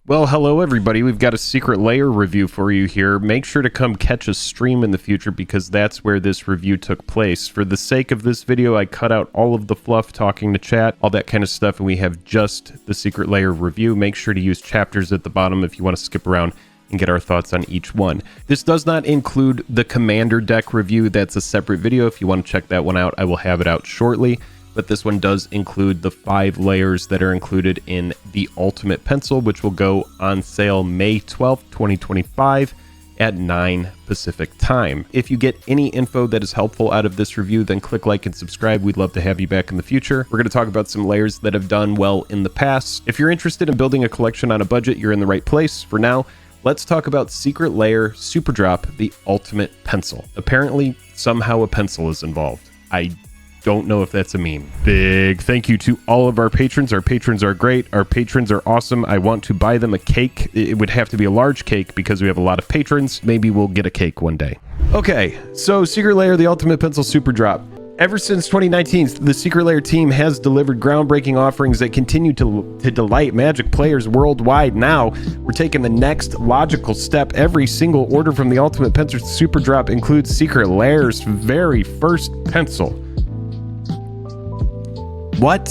Well, hello everybody. We've got a Secret Lair review for you here. Make sure to come catch a stream in the future because that's where this review took place. For the sake of this video, I cut out all of the fluff, talking to chat, all that kind of stuff, and we have just the Secret Lair review. Make sure to use chapters at the bottom if you want to skip around and get our thoughts on each one. This does not include the Commander deck review. That's a separate video. If you want to check that one out, I will have it out shortly. But this one does include the 5 layers that are included in the Ultimate Pencil, which will go on sale May 12th, 2025 at 9 Pacific time. If you get any info that is helpful out of this review, then click like and subscribe. We'd love to have you back in the future. We're going to talk about some layers that have done well in the past. If you're interested in building a collection on a budget, you're in the right place. For now, let's talk about Secret Lair Superdrop, the Ultimate Pencil. Apparently, somehow a pencil is involved. I don't know if that's a meme. Big thank you to all of our patrons. Our patrons are great. Our patrons are awesome. I want to buy them a cake. It would have to be a large cake because we have a lot of patrons. Maybe we'll get a cake one day. Okay, so Secret Lair, the Ultimate Pencil Superdrop. Ever since 2019, the Secret Lair team has delivered groundbreaking offerings that continue to delight Magic players worldwide. Now, we're taking the next logical step. Every single order from the Ultimate Pencil Superdrop includes Secret Lair's very first pencil. What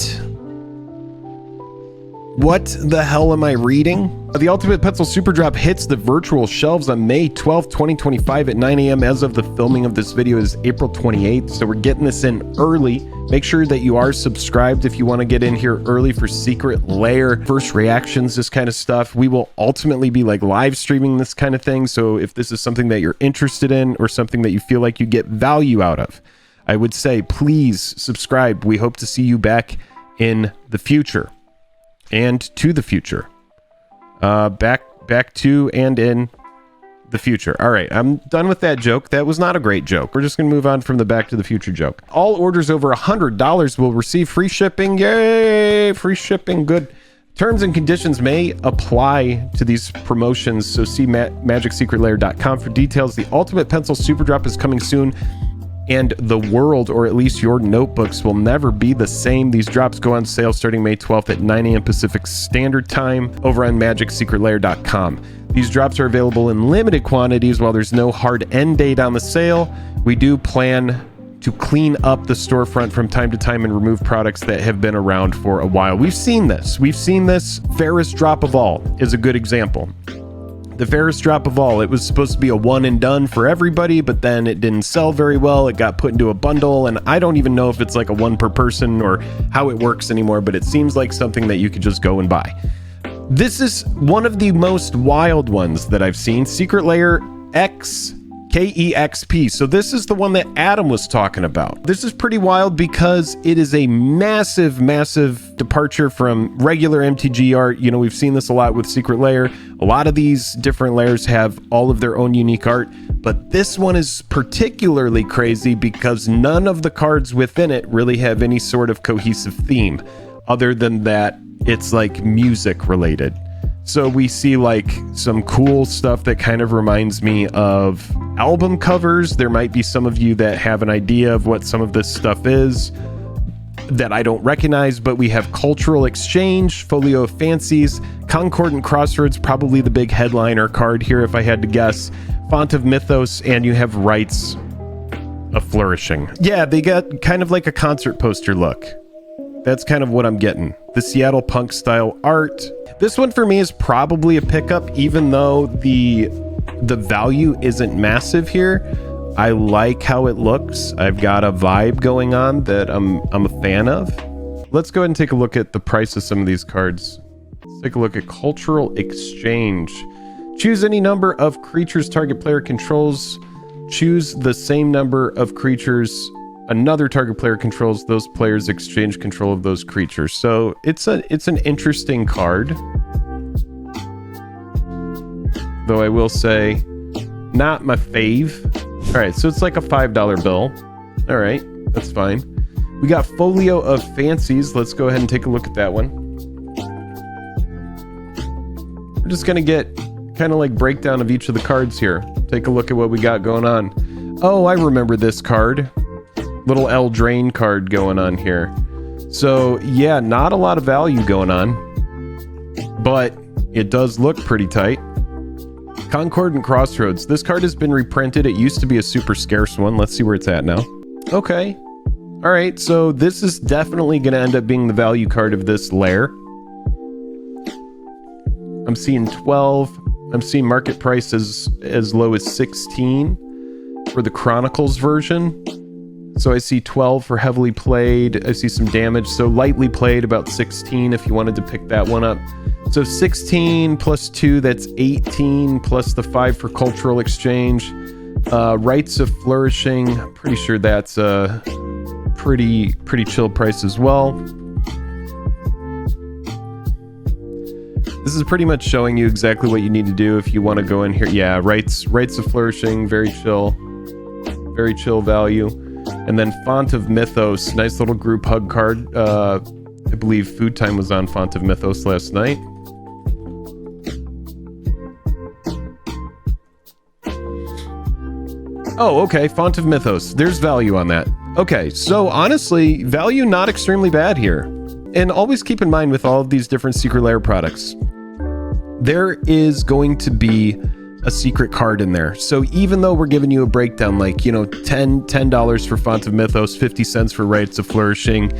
the hell am I reading? The Ultimate Pencil Superdrop hits the virtual shelves on May 12th, 2025 at 9 a.m. As of the filming of this video is April 28th, so we're getting this in early. Make sure that you are subscribed if you want to get in here early for Secret Lair, first reactions, this kind of stuff. We will ultimately be like live streaming this kind of thing, so if this is something that you're interested in or something that you feel like you get value out of, I would say please subscribe. We hope to see you back in the future and to the future. Back to and in the future. All right, I'm done with that joke. That was not a great joke. We're just going to move on from the Back to the Future joke. All orders over $100 will receive free shipping. Yay! Free shipping. Good. Terms and conditions may apply to these promotions, so see magicsecretlair.com for details. The Ultimate Pencil Superdrop is coming soon, and the world, or at least your notebooks, will never be the same. These drops go on sale starting May 12th at 9 a.m. Pacific Standard Time over on magicsecretlair.com. These drops are available in limited quantities. While there's no hard end date on the sale, we do plan to clean up the storefront from time to time and remove products that have been around for a while. We've seen this. Fairest drop of all is a good example. The fairest drop of all, it was supposed to be a one and done for everybody, but then it didn't sell very well. It got put into a bundle, and I don't even know if it's like a one per person or how it works anymore, but it seems like something that you could just go and buy. This is one of the most wild ones that I've seen. Secret Lair KEXP. So this is the one that Adam was talking about. This is pretty wild because it is a massive departure from regular MTG art. You know, we've seen this a lot with Secret Lair. A lot of these different layers have all of their own unique art, but this one is particularly crazy because none of the cards within it really have any sort of cohesive theme other than that it's like music related. So we see like some cool stuff that kind of reminds me of album covers. There might be some of you that have an idea of what some of this stuff is that I don't recognize, but we have Cultural Exchange, Folio of Fancies, Concordant Crossroads, probably the big headliner card here if I had to guess, Font of Mythos, and you have Rites of Flourishing. Yeah, they got kind of like a concert poster look. That's kind of what I'm getting. The Seattle punk style art. This one for me is probably a pickup, even though the value isn't massive here. I like how it looks. I've got a vibe going on that I'm a fan of. Let's go ahead and take a look at the price of some of these cards. Let's take a look at Cultural Exchange. Choose any number of creatures target player controls. Choose the same number of creatures another target player controls. Those players exchange control of those creatures. So it's an interesting card. Though I will say, not my fave. All right, so it's like a $5 bill. All right, that's fine. We got Folio of Fancies. Let's go ahead and take a look at that one. We're just gonna get kind of like breakdown of each of the cards here. Take a look at what we got going on. Oh, I remember this card. Little Eldraine card going on here. So yeah, not a lot of value going on, but It does look pretty tight. Concordant Crossroads. This card has been reprinted. It used to be a super scarce one. Let's see where it's at now. Okay. All right, so this is definitely going to end up being the value card of this lair. I'm seeing 12. I'm seeing market price as low as 16 for the Chronicles version. So I see 12 for heavily played. I see some damage. So lightly played, about 16 if you wanted to pick that one up. So 16 plus 2, that's 18, plus the 5 for cultural exchange. Rites of Flourishing, I'm pretty sure that's a pretty chill price as well. This is pretty much showing you exactly what you need to do if you want to go in here. Yeah, Rites of Flourishing, very chill value. And then Font of Mythos, nice little group hug card. I believe Food Time was on Font of Mythos last night. Oh, okay, Font of Mythos. There's value on that. Okay, so honestly, value not extremely bad here. And always keep in mind with all of these different Secret Lair products, there is going to be a secret card in there. So even though we're giving you a breakdown, like, you know, $10 for Font of Mythos, 50 cents for Rites of Flourishing,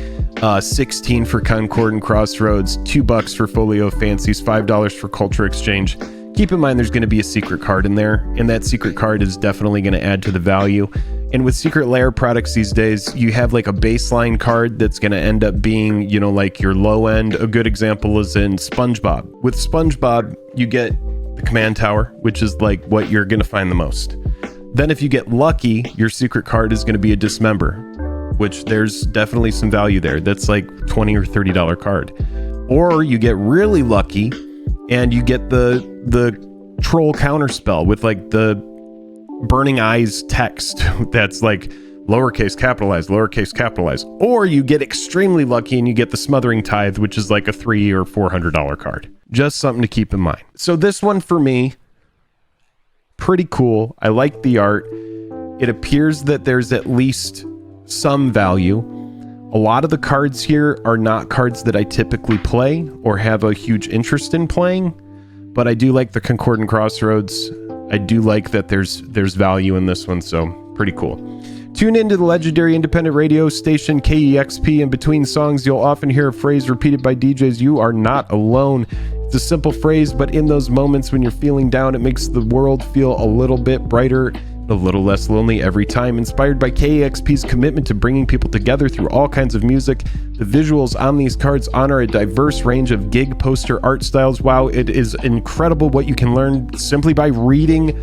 16 for Concordant Crossroads, $2 for Folio of Fancies, $5 for Culture Exchange. Keep in mind there's going to be a secret card in there, and that secret card is definitely going to add to the value. And with Secret Lair products these days, you have like a baseline card that's going to end up being, you know, like your low end. A good example is in SpongeBob. With SpongeBob, you get the Command Tower, which is like what you're going to find the most. Then if you get lucky, your secret card is going to be a Dismember, which there's definitely some value there. That's like $20 or $30 card. Or you get really lucky and you get the Troll Counterspell with like the Burning Eyes text that's like lowercase capitalized. Or you get extremely lucky and you get the Smothering Tithe, which is like a $300 or $400 card. Just something to keep in mind. So this one for me, pretty cool. I like the art. It appears that there's at least some value. A lot of the cards here are not cards that I typically play or have a huge interest in playing, but I do like the Concordant Crossroads. I do like that there's value in this one, so pretty cool. Tune into the legendary independent radio station KEXP. In between songs, you'll often hear a phrase repeated by DJs. You are not alone. It's a simple phrase, but in those moments when you're feeling down, it makes the world feel a little bit brighter, a little less lonely every time. Inspired by KEXP's commitment to bringing people together through all kinds of music, the visuals on these cards honor a diverse range of gig poster art styles. Wow, it is incredible what you can learn simply by reading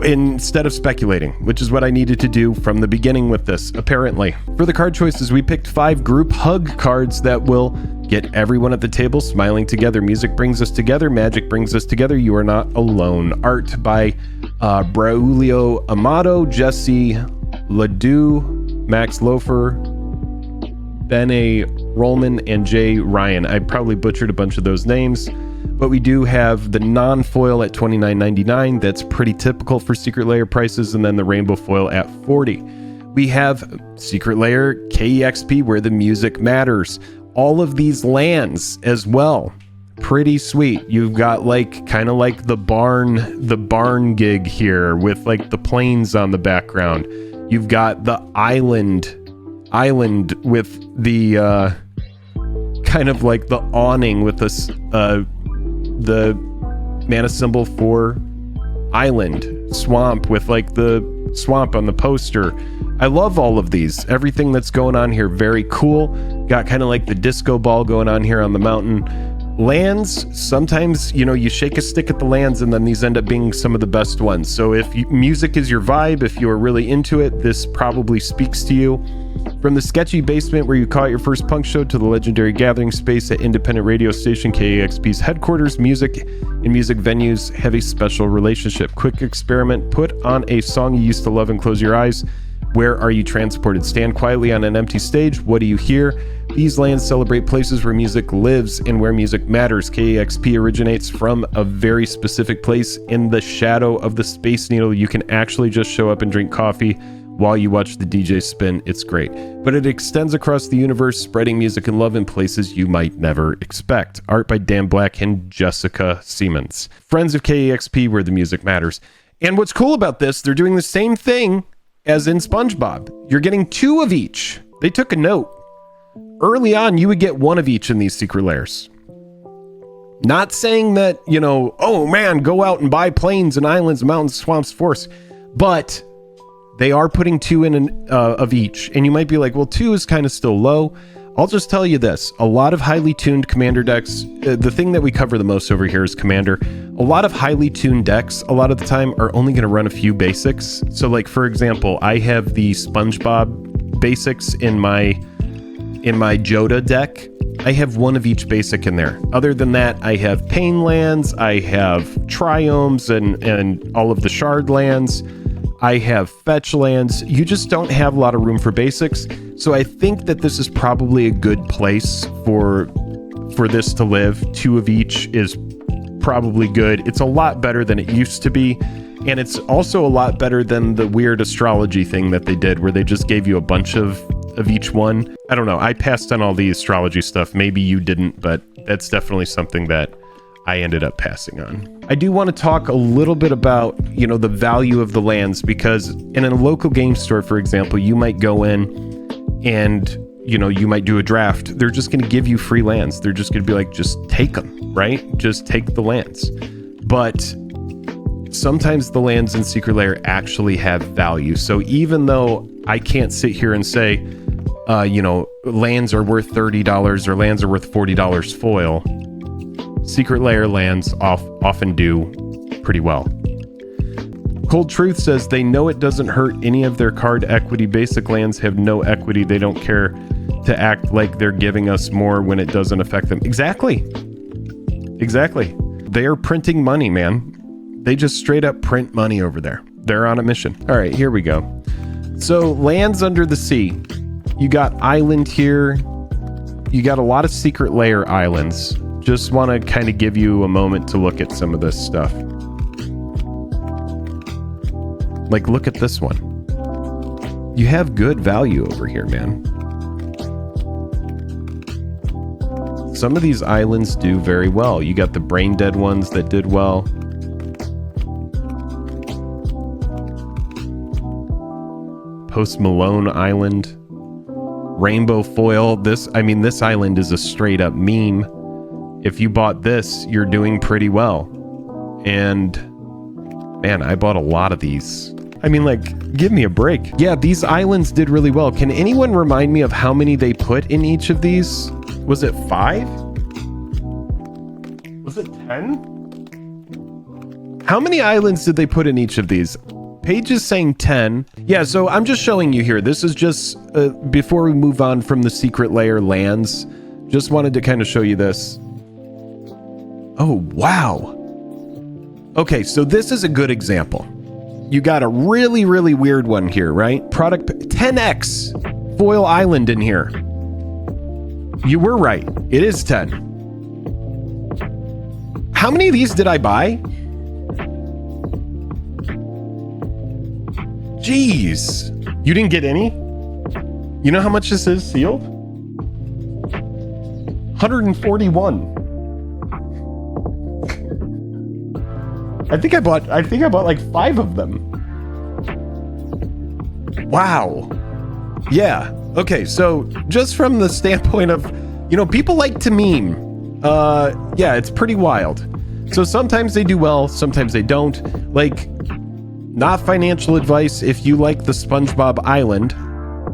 instead of speculating, which is what I needed to do from the beginning with this, apparently. For the card choices, we picked 5 group hug cards that will get everyone at the table smiling together. Music brings us together. Magic brings us together. You are not alone. Art by Braulio Amato, Jesse Ledoux, Max Lofer, Bene Rollman, and Jay Ryan. I probably butchered a bunch of those names, but we do have the non-foil at $29.99. That's pretty typical for Secret Lair prices, and then the rainbow foil at $40. We have Secret Lair KEXP, where the music matters. All of these lands as well. Pretty sweet. You've got like kind of like the barn gig here with like the plains on the background. You've got the island with the kind of like the awning with this the mana symbol for island, swamp with like the swamp on the poster. I love all of these. Everything that's going on here, very cool. Got kind of like the disco ball going on here on the mountain. Lands, sometimes, you know, you shake a stick at the lands and then these end up being some of the best ones. So if music is your vibe, if you're really into it, this probably speaks to you. From the sketchy basement where you caught your first punk show to the legendary gathering space at independent radio station KEXP's headquarters, music and music venues have a special relationship. Quick experiment. Put on a song you used to love and close your eyes. Where are you transported? Stand quietly on an empty stage. What do you hear? These lands celebrate places where music lives and where music matters. KEXP originates from a very specific place in the shadow of the Space Needle. You can actually just show up and drink coffee while you watch the DJ spin. It's great. But it extends across the universe, spreading music and love in places you might never expect. Art by Dan Black and Jessica Siemens. Friends of KEXP, where the music matters. And what's cool about this, they're doing the same thing as in SpongeBob. You're getting 2 of each. They took a note. Early on, you would get 1 of each in these secret lairs. Not saying that, you know, oh man, go out and buy plains and islands, mountains, swamps, forests. But they are putting 2 in of each. And you might be like, well, 2 is kind of still low. I'll just tell you this. A lot of highly tuned commander decks, the thing that we cover the most over here is commander. A lot of highly tuned decks, a lot of the time, are only going to run a few basics. So like, for example, I have the SpongeBob basics in my Joda deck. I have 1 of each basic in there. Other than that, I have Pain lands, I have Triomes and all of the Shard lands. I have fetch lands. You just don't have a lot of room for basics. So I think that this is probably a good place for this to live. 2 of each is probably good. It's a lot better than it used to be. And it's also a lot better than the weird astrology thing that they did where they just gave you a bunch of each one. I don't know. I passed on all the astrology stuff. Maybe you didn't, but that's definitely something that I ended up passing on. I do want to talk a little bit about, you know, the value of the lands, because in a local game store, for example, you might go in and, you know, you might do a draft. They're just going to give you free lands. They're just going to be like, just take them, right? Just take the lands. But sometimes the lands in Secret Lair actually have value. So even though I can't sit here and say, you know, lands are worth $30 or lands are worth $40 foil, Secret Lair lands often do pretty well. Cold Truth says they know it doesn't hurt any of their card equity. Basic lands have no equity. They don't care to act like they're giving us more when it doesn't affect them. Exactly. They are printing money, man. They just straight up print money over there. They're on a mission. All right, here we go. So lands under the sea. You got island here. You got a lot of Secret Lair islands. Just want to kind of give you a moment to look at some of this stuff. Like, look at this one. You have good value over here, man. Some of these islands do very well. You got the brain dead ones that did well. Post Malone Island. Rainbow foil. This island is a straight up meme. If you bought this, you're doing pretty well. And man, I bought a lot of these. I mean, like, give me a break. Yeah, these islands did really well. Can anyone remind me of how many they put in each of these? Was it 5? Was it 10? How many islands did they put in each of these? Paige is saying 10. Yeah, so I'm just showing you here. This is just, before we move on from the Secret Lair lands, just wanted to kind of show you this. Oh, wow. Okay, so this is a good example. You got a really, really weird one here, right? Product 10x foil island in here. You were right. It is 10. How many of these did I buy? Jeez. You didn't get any? You know how much this is sealed? 141. I think I bought like 5 of them. Wow. Yeah. Okay, so just from the standpoint of, you know, people like to meme. Yeah, it's pretty wild. So sometimes they do well, sometimes they don't. Like, not financial advice. If you like the SpongeBob Island,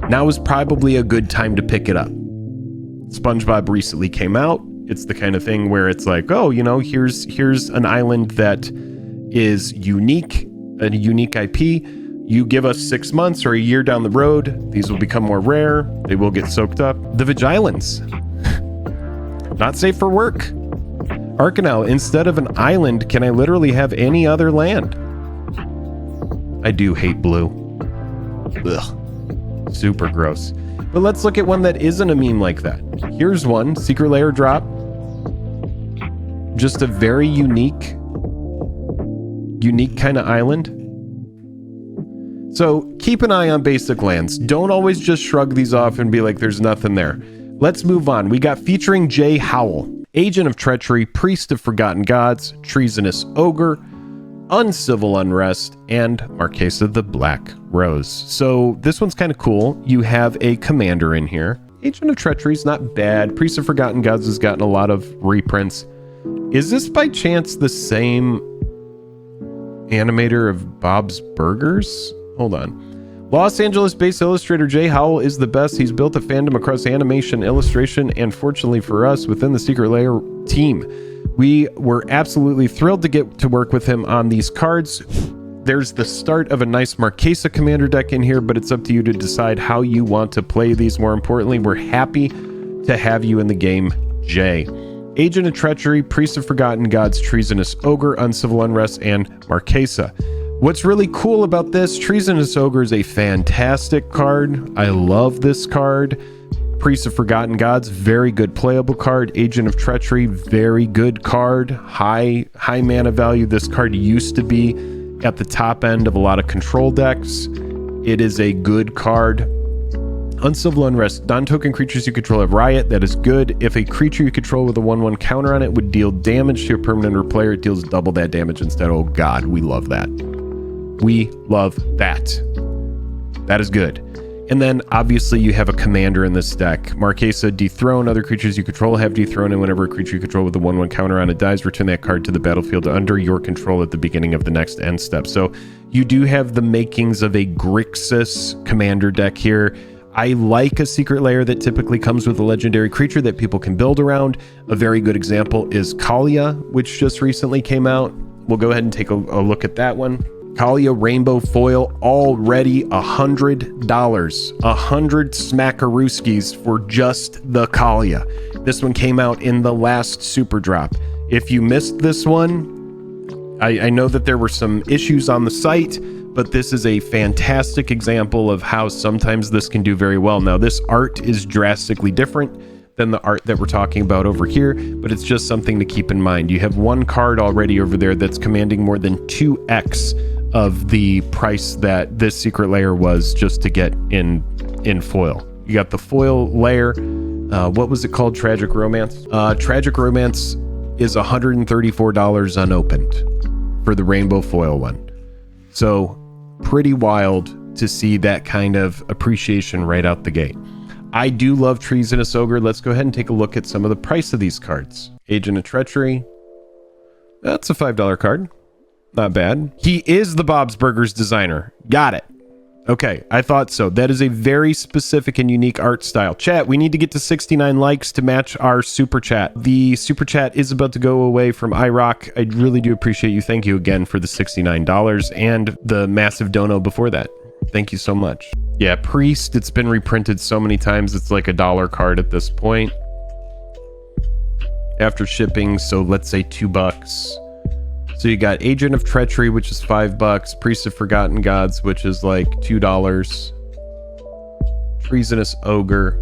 now is probably a good time to pick it up. SpongeBob recently came out. It's the kind of thing where it's like, oh, you know, here's an island that is unique, a unique IP. You give us 6 months or a year down the road, these will become more rare. They will get soaked up. The Vigilance. Not safe for work. Arcanel, instead of an island, can I literally have any other land? I do hate blue. Ugh. Super gross. But let's look at one that isn't a meme like that. Here's one, Secret Lair drop. Just a very unique kind of island. So keep an eye on basic lands. Don't always just shrug these off and be like, there's nothing there. Let's move on. We got featuring J. Howell, Agent of Treachery, Priest of Forgotten Gods, Treasonous Ogre, Uncivil Unrest, and Marquesa the Black Rose. So this one's kind of cool. You have a commander in here. Agent of Treachery is not bad. Priest of Forgotten Gods has gotten a lot of reprints. Is this by chance the same animator of Bob's Burgers? Hold on. Los Angeles-based illustrator Jay Howell is the best. He's built a fandom across animation, illustration, and fortunately for us, within the Secret Lair team. We were absolutely thrilled to get to work with him on these cards. There's the start of a nice Marquesa commander deck in here, but it's up to you to decide how you want to play these. More importantly, we're happy to have you in the game, Jay. Agent of Treachery, Priest of Forgotten Gods, Treasonous Ogre, Uncivil Unrest, and Marquesa. What's really cool about this, Treasonous Ogre is a fantastic card. I love this card. Priest of Forgotten Gods, very good playable card. Agent of Treachery, very good card. High mana value. This card used to be at the top end of a lot of control decks. It is a good card. Uncivil Unrest, non-token creatures you control have Riot. That is good. If a creature you control with a 1/1 counter on it would deal damage to a permanent or player, it deals double that damage instead. Oh god, we love that. We love that. That is good. And then obviously you have a commander in this deck. Marquesa, dethrone. Other creatures you control have dethrone, and whenever a creature you control with a 1/1 counter on it dies, return that card to the battlefield under your control at the beginning of the next end step. So you do have the makings of a Grixis commander deck here. I like a Secret Lair that typically comes with a legendary creature that people can build around. A very good example is Kalia, which just recently came out. We'll go ahead and take a look at that one. Kalia Rainbow Foil, already $100. 100 smackarooskies for just the Kalia. This one came out in the last Super Drop. If you missed this one, I know that there were some issues on the site, but this is a fantastic example of how sometimes this can do very well. Now, this art is drastically different than the art that we're talking about over here, but it's just something to keep in mind. You have one card already over there that's commanding more than 2x of the price that this Secret Lair was just to get in foil. You got the foil layer. What was it called? Tragic Romance? Tragic Romance is $134 unopened for the rainbow foil one. So pretty wild to see that kind of appreciation right out the gate. I do love Treasonous Ogre. Let's go ahead and take a look at some of the price of these cards. Agent of Treachery. That's a $5 card. Not bad. He is the Bob's Burgers designer. Got it. Okay, I thought so. That is a very specific and unique art style. Chat, we need to get to 69 likes to match our super chat. The super chat is about to go away from iRock. I really do appreciate you. Thank you again for the $69 and the massive dono before that. Thank you so much. Yeah, Priest, it's been reprinted so many times, it's like a $1 card at this point. After shipping, so let's say $2. So you got Agent of Treachery, which is $5. Priest of Forgotten Gods, which is like $2. Treasonous Ogre.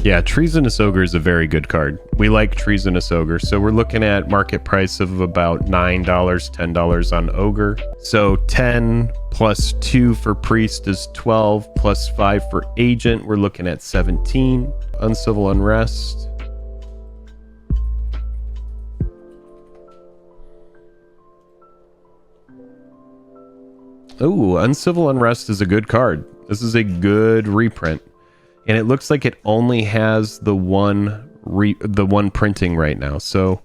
Yeah, Treasonous Ogre is a very good card. We like Treasonous Ogre. So we're looking at market price of about $9, $10 on Ogre. So 10 plus 2 for Priest is 12, plus 5 for Agent. We're looking at 17. Uncivil Unrest. Oh, Uncivil Unrest is a good card. This is a good reprint. And it looks like it only has the one printing right now. So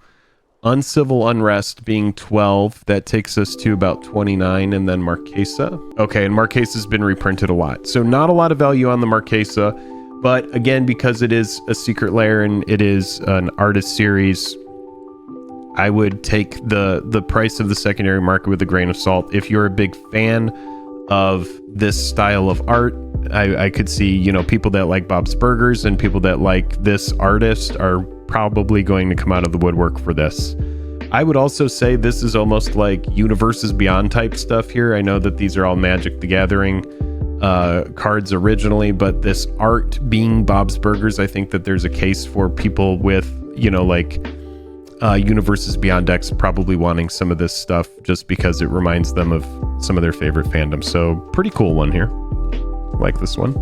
Uncivil Unrest being 12, that takes us to about 29, and then Marquesa. Okay, and Marquesa's been reprinted a lot. So not a lot of value on the Marquesa, but again, because it is a Secret Lair and it is an artist series, I would take the price of the secondary market with a grain of salt. If you're a big fan of this style of art, I could see, you know, people that like Bob's Burgers and people that like this artist are probably going to come out of the woodwork for this. I would also say this is almost like Universes Beyond type stuff here. I know that these are all Magic the Gathering cards originally, but this art being Bob's Burgers, I think that there's a case for people with, you know, like universes beyond decks probably wanting some of this stuff just because it reminds them of some of their favorite fandoms. So pretty cool one here. Like this one.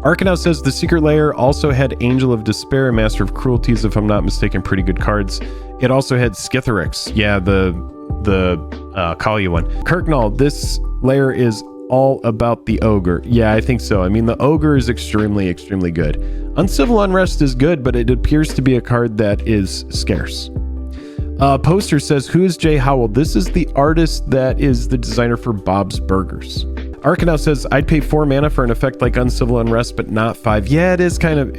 Arkanow says the Secret Lair also had Angel of Despair and Master of Cruelties, if I'm not mistaken, pretty good cards. It also had Skithiryx. Yeah, the Kalia one. Kirknall, this lair is all about the Ogre. Yeah, I think so. I mean, the Ogre is extremely, extremely good. Uncivil Unrest is good, but it appears to be a card that is scarce. Poster says, who is Jay Howell? This is the artist that is the designer for Bob's Burgers. Arkanow says, I'd pay 4 mana for an effect like Uncivil Unrest, but not 5. Yeah, it is kind of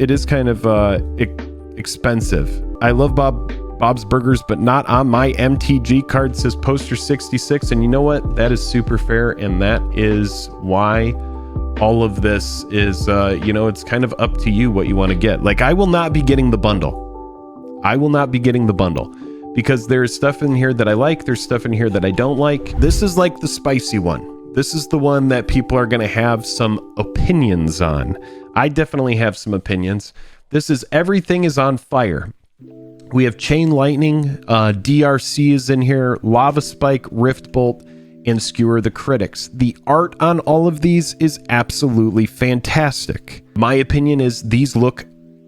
expensive. I love Bob's Burgers, but not on my MTG card, says Poster 66. And you know what? That is super fair. And that is why all of this is, it's kind of up to you what you want to get. Like, I will not be getting the bundle. I will not be getting the bundle because there's stuff in here that I like. There's stuff in here that I don't like. This is like the spicy one. This is the one that people are going to have some opinions on. I definitely have some opinions. This is Everything is on Fire. We have Chain Lightning, DRC is in here, Lava Spike, Rift Bolt, and Skewer the Critics. The art on all of these is absolutely fantastic. My opinion is these look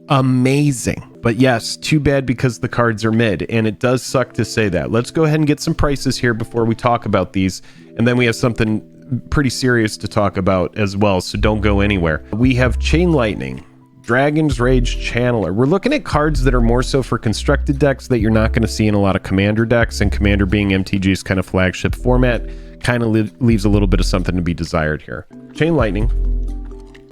amazing. But yes, too bad because the cards are mid, and it does suck to say that. Let's go ahead and get some prices here before we talk about these, and then we have something pretty serious to talk about as well, so don't go anywhere. We have Chain Lightning, Dragon's Rage Channeler. We're looking at cards that are more so for constructed decks that you're not going to see in a lot of Commander decks, and Commander being MTG's kind of flagship format kind of leaves a little bit of something to be desired here. Chain Lightning,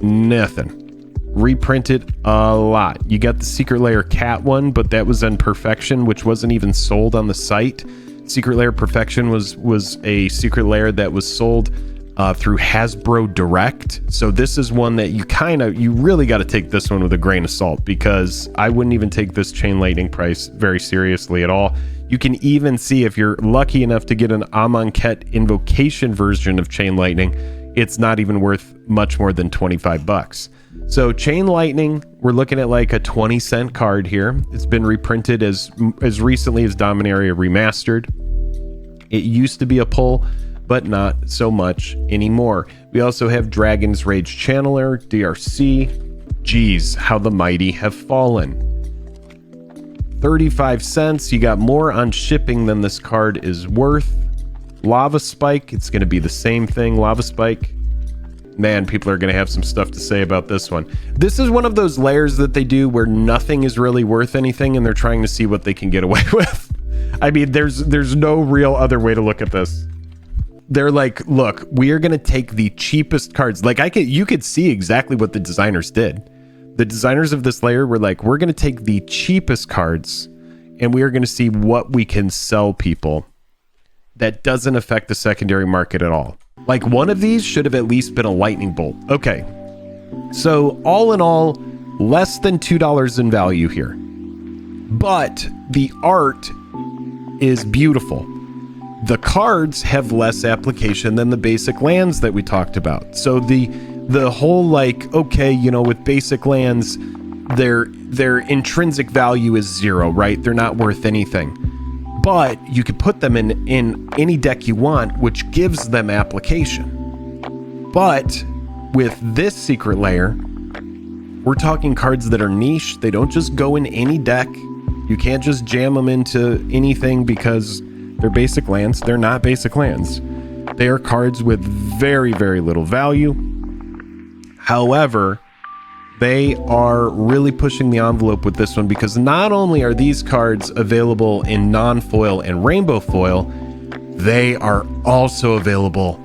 nothing. Reprinted a lot. You got the Secret Lair Cat one, but that was in Perfection, which wasn't even sold on the site. Secret Lair Perfection was a Secret Lair that was sold through Hasbro Direct. So this is one that you really got to take this one with a grain of salt, because I wouldn't even take this Chain Lightning price very seriously at all. You can even see, if you're lucky enough to get an Amonkhet Invocation version of Chain Lightning, it's not even worth much more than 25 bucks. So Chain Lightning, we're looking at like a 20-cent card here. It's been reprinted as recently as Dominaria Remastered. It used to be a pull, but not so much anymore. We also have Dragon's Rage Channeler, DRC. Geez, how the mighty have fallen. 35 cents. You got more on shipping than this card is worth. Lava Spike, it's going to be the same thing. Lava Spike. Man, people are going to have some stuff to say about this one. This is one of those layers that they do where nothing is really worth anything, and they're trying to see what they can get away with. I mean, there's no real other way to look at this. They're like, look, we are going to take the cheapest cards. Like, you could see exactly what the designers did. The designers of this layer were like, we're going to take the cheapest cards, and we are going to see what we can sell people that doesn't affect the secondary market at all. Like, one of these should have at least been a lightning bolt. Okay, so all in all, less than $2 in value here. But the art is beautiful. The cards have less application than the basic lands that we talked about. So the whole, like, okay, with basic lands, their intrinsic value is 0, right? They're not worth anything. But you could put them in any deck you want, which gives them application. But with this Secret Lair, we're talking cards that are niche. They don't just go in any deck. You can't just jam them into anything because they're basic lands. They're not basic lands. They are cards with very, very little value. However, they are really pushing the envelope with this one, because not only are these cards available in non-foil and rainbow foil, they are also available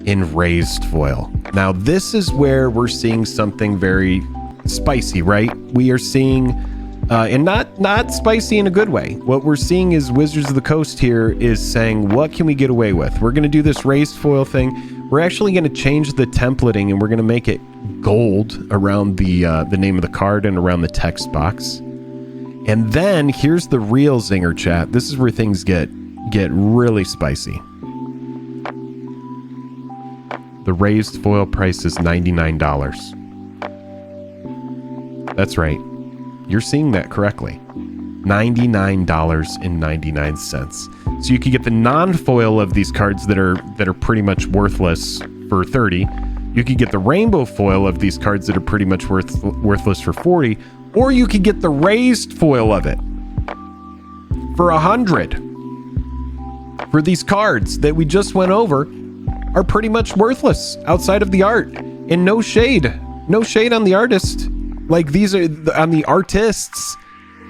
in raised foil. Now, this is where we're seeing something very spicy, right? We are seeing, and not spicy in a good way. What we're seeing is Wizards of the Coast here is saying, what can we get away with? We're going to do this raised foil thing. We're actually going to change the templating, and we're going to make it gold around the name of the card and around the text box. And then here's the real zinger, chat. This is where things get really spicy. The raised foil price is $99. That's right. You're seeing that correctly. $99.99. So you could get the non-foil of these cards that are pretty much worthless for $30. You could get the rainbow foil of these cards that are pretty much worthless for $40, or you could get the raised foil of it for $100. For these cards that we just went over are pretty much worthless outside of the art, and no shade on the artist. Like, these are on the artists.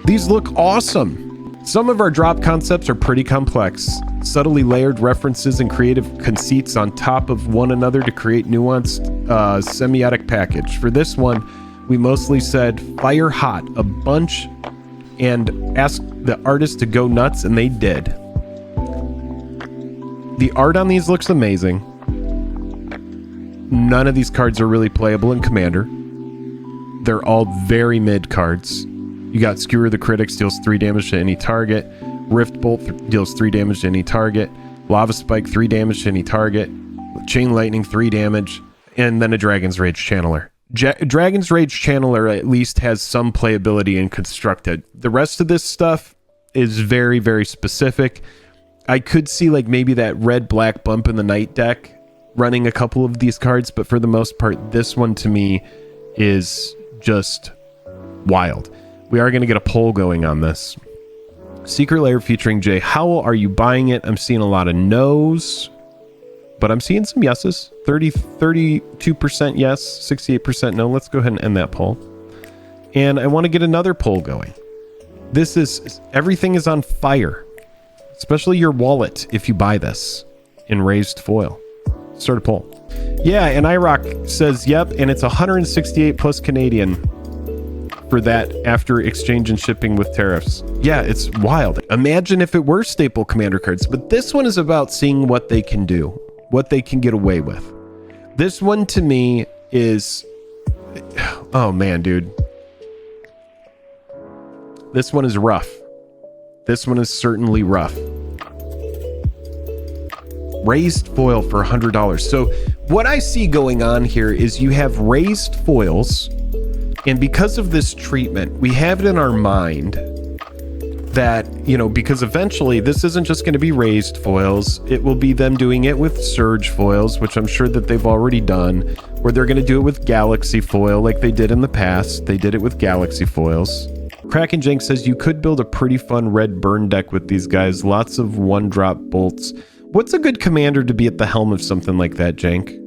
These look awesome. Some of our drop concepts are pretty complex, subtly layered references and creative conceits on top of one another to create nuanced semiotic package. For this one, we mostly said fire hot a bunch and asked the artist to go nuts, and they did. The art on these looks amazing. None of these cards are really playable in Commander. They're all very mid cards. You got Skewer the Critics, deals 3 damage to any target. Rift Bolt deals 3 damage to any target. Lava Spike, 3 damage to any target. Chain Lightning, 3 damage. And then a Dragon's Rage Channeler. Dragon's Rage Channeler at least has some playability in Constructed. The rest of this stuff is very, very specific. I could see like maybe that red-black bump in the night deck running a couple of these cards, but for the most part, this one to me is just wild. We are going to get a poll going on this. Secret Lair featuring Jay Howell. Are you buying it? I'm seeing a lot of no's, but I'm seeing some yeses. 32% yes, 68% no. Let's go ahead and end that poll. And I want to get another poll going. Everything is on fire, especially your wallet if you buy this in raised foil. Start a poll. Yeah, and IROC says yep, and it's 168 plus Canadian for that after exchange and shipping with tariffs. Yeah, it's wild. Imagine if it were staple Commander cards, but this one is about seeing what they can do, what they can get away with. This one to me is, oh man, dude. This one is rough. This one is certainly rough. Raised foil for $100. So what I see going on here is you have raised foils, and because of this treatment, we have it in our mind that, you know, because eventually this isn't just going to be raised foils, it will be them doing it with surge foils, which I'm sure that they've already done, or they're going to do it with galaxy foil like they did in the past. They did it with galaxy foils. Kraken Jank says you could build a pretty fun red burn deck with these guys. Lots of 1-drop bolts. What's a good commander to be at the helm of something like that, Jank?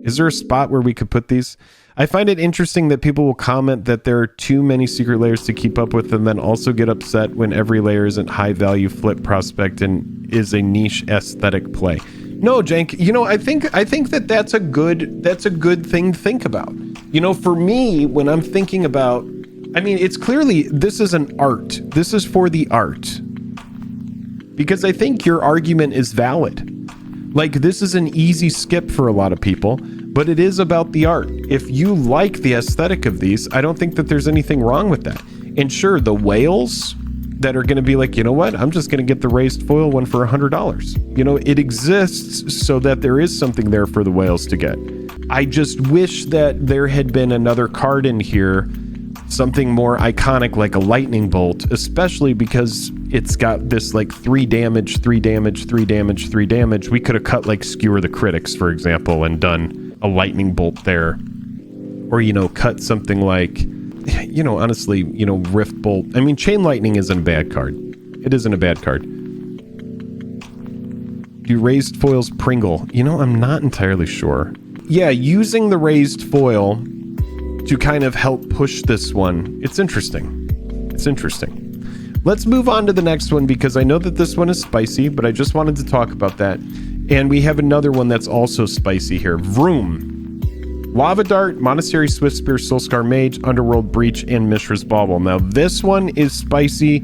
Is there a spot where we could put these? I find it interesting that people will comment that there are too many secret layers to keep up with, and then also get upset when every layer isn't high value flip prospect and is a niche aesthetic play. No, Jank, you know, I think that that's a good thing to think about. You know, for me, when I'm thinking about, I mean, it's clearly, this is an art. This is for the art. Because I think your argument is valid. Like, this is an easy skip for a lot of people, but it is about the art. If you like the aesthetic of these, I don't think that there's anything wrong with that. And sure, the whales that are going to be like, you know what, I'm just going to get the raised foil one for $100. You know, it exists so that there is something there for the whales to get. I just wish that there had been another card in here, something more iconic like a lightning bolt, especially because it's got this like 3 damage, 3 damage, 3 damage, 3 damage. We could have cut like Skewer the Critics, for example, and done a lightning bolt there. Or, you know, cut something like, you know, honestly, you know, Rift Bolt. I mean, Chain Lightning isn't a bad card. It isn't a bad card. Do raised foils Pringle? You know, I'm not entirely sure. Yeah, using the raised foil to kind of help push this one. It's interesting. It's interesting. Let's move on to the next one, because I know that this one is spicy, but I just wanted to talk about that. And we have another one that's also spicy here. Vroom. Lava Dart, Monastery Swiftspear, Soulscar Mage, Underworld Breach, and Mishra's Bauble. Now this one is spicy,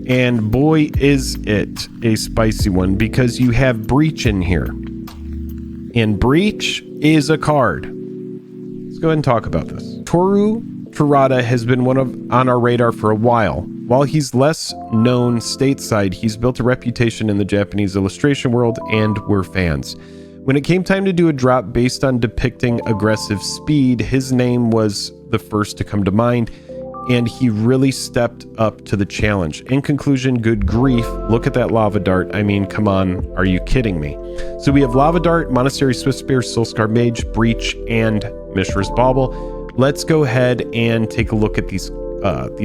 and boy is it a spicy one, because you have Breach in here. And Breach is a card. Let's go ahead and talk about this. Toru Terada has been on our radar for a while. While he's less known stateside, he's built a reputation in the Japanese illustration world, and we're fans. When it came time to do a drop based on depicting aggressive speed, his name was the first to come to mind. and he really stepped up to the challenge. In conclusion, good grief, look at that lava dart. I mean, come on, are you kidding me? So we have lava dart, Monastery Swift Spear, Soulscar Mage, Breach, and Mishra's Bauble. Let's go ahead and take a look at these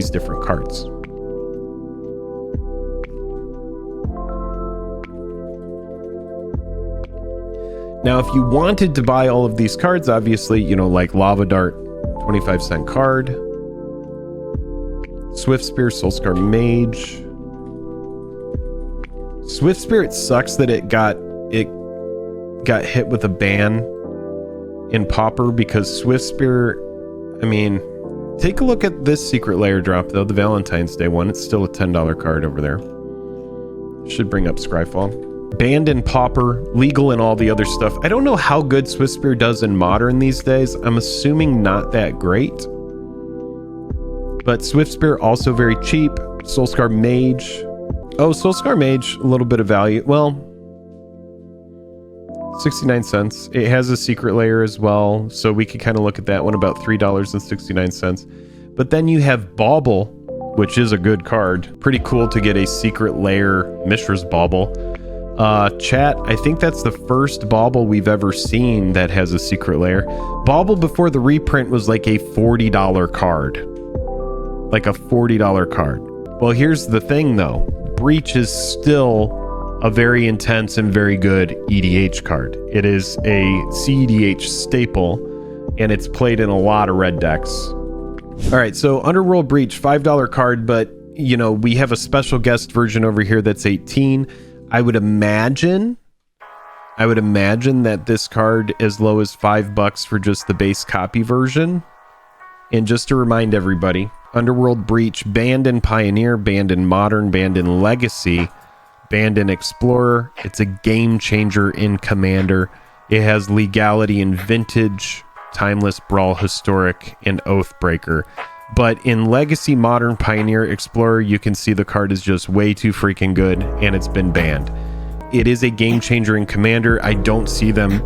different cards. Now, if you wanted to buy all of these cards, obviously, you know, like Lava Dart, 25-cent card, Swift Spear, Soulscar Mage. Swift Spear, it sucks that it got hit with a ban in Pauper, because Swift Spear, I mean, take a look at this Secret Lair drop, though, the Valentine's Day one. It's still a $10 card over there. Should bring up Scryfall. Banned in Pauper, legal in all the other stuff. I don't know how good Swift Spear does in Modern these days. I'm assuming not that great. But Swift Spear also very cheap. Soulscar Mage. Oh, Soulscar Mage, a little bit of value. Well, 69 cents. It has a Secret Lair as well, so we could kind of look at that one, about $3.69. But then you have Bauble, which is a good card. Pretty cool to get a Secret Lair Mishra's Bauble. Chat, I think that's the first Bauble we've ever seen that has a Secret Lair. Bauble before the reprint was like a $40 card. Like a $40 card. Well, here's the thing though. Breach is still a very intense and very good EDH card. It is a CEDH staple, and it's played in a lot of red decks. All right, so Underworld Breach, $5 card, but you know, we have a special guest version over here that's 18. I would imagine that this card as low as $5 for just the base copy version. And just to remind everybody, Underworld Breach, banned in Pioneer, banned in Modern, banned in Legacy, banned in Explorer. It's a game changer in Commander. It has legality in Vintage, Timeless, Brawl, Historic, and Oathbreaker. But in Legacy, Modern, Pioneer, Explorer, you can see the card is just way too freaking good, and it's been banned. It is a game changer in Commander. I don't see them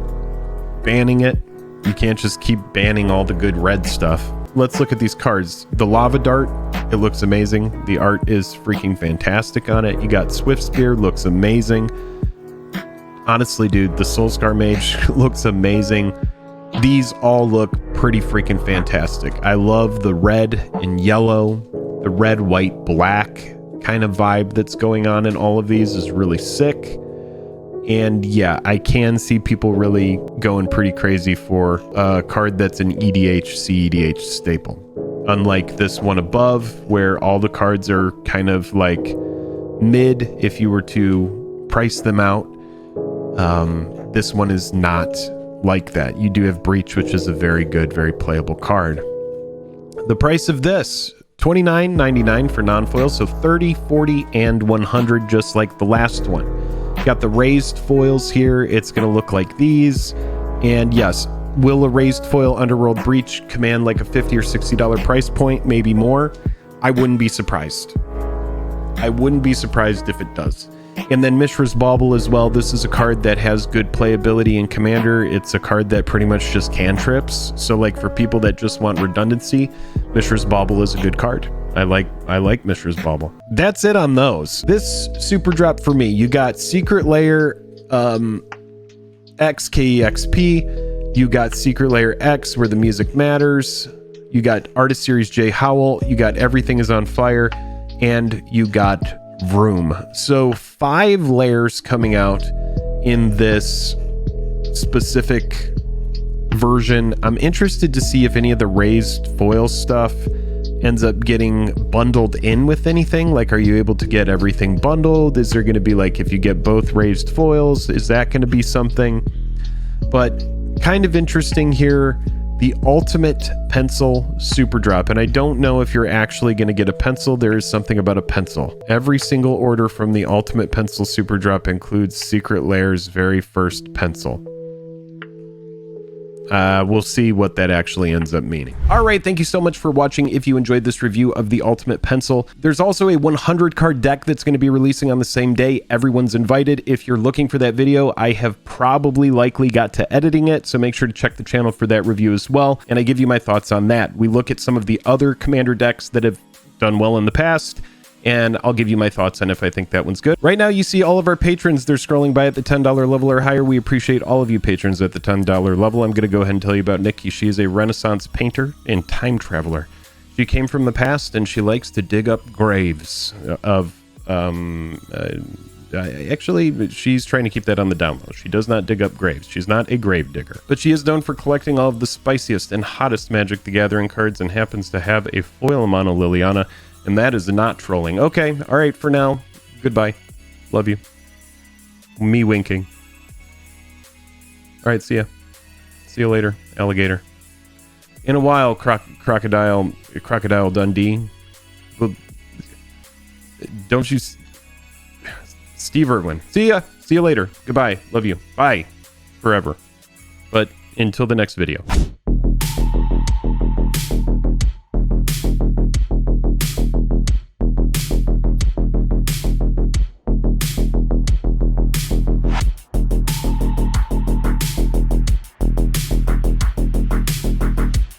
banning it. You can't just keep banning all the good red stuff. Let's look at these cards. The Lava Dart, it looks amazing. The art is freaking fantastic on it. You got Swift Spear, looks amazing. Honestly, dude, the Soulscar Mage looks amazing. These all look pretty freaking fantastic. I love the red and yellow, the red, white, black kind of vibe that's going on in all of these is really sick. And yeah, I can see people really going pretty crazy for a card that's an EDH, CEDH staple. Unlike this one above, where all the cards are kind of like mid if you were to price them out. This one is not like that. You do have Breach, which is a very good, very playable card. The price of this, $29.99 for non-foil, so 30, 40, and 100, just like the last one. Got the raised foils here. It's going to look like these. And yes, will a raised foil Underworld Breach command like a $50 or $60 price point, maybe more? I wouldn't be surprised. I wouldn't be surprised if it does. And then Mishra's Bauble as well. This is a card that has good playability in Commander. It's a card that pretty much just cantrips. So like for people that just want redundancy, Mishra's Bauble is a good card. I like Mishra's Bauble. That's it on those. This super drop for me, you got Secret Lair X KEXP. You got Secret Lair X, where the music matters. You got Artist Series J Howell. You got Everything is on Fire. And you got Vroom. So 5 layers coming out in this specific version. I'm interested to see if any of the raised foil stuff ends up getting bundled in with anything. Like, are you able to get everything bundled? Is there going to be like, if you get both raised foils, is that going to be something? But kind of interesting here, the Ultimate Pencil Super Drop. And I don't know if you're actually going to get a pencil. There is something about a pencil. Every single order from the Ultimate Pencil Super Drop includes Secret Lair's very first pencil. We'll see what that actually ends up meaning. All right, thank you so much for watching. If you enjoyed this review of the Ultimate Pencil, there's also a 100 card deck that's going to be releasing on the same day. Everyone's invited. If you're looking for that video, I have probably likely got to editing it, so make sure to check the channel for that review as well, and I give you my thoughts on that. We look at some of the other Commander decks that have done well in the past, and I'll give you my thoughts on if I think that one's good. Right now, you see all of our patrons. They're scrolling by at the $10 level or higher. We appreciate all of you patrons at the $10 level. I'm going to go ahead and tell you about Nikki. She is a Renaissance painter and time traveler. She came from the past, and she likes to dig up graves of... actually, she's trying to keep that on the down low. She does not dig up graves. She's not a grave digger. But she is known for collecting all of the spiciest and hottest Magic the Gathering cards and happens to have a foil mono Liliana. And that is not trolling. Okay, all right, for now, goodbye. Love you. Me winking. All right, see ya. See you later, alligator. In a while, Crocodile Dundee. Well, don't you... Steve Irwin. See ya. See you later. Goodbye. Love you. Bye. Forever. But until the next video.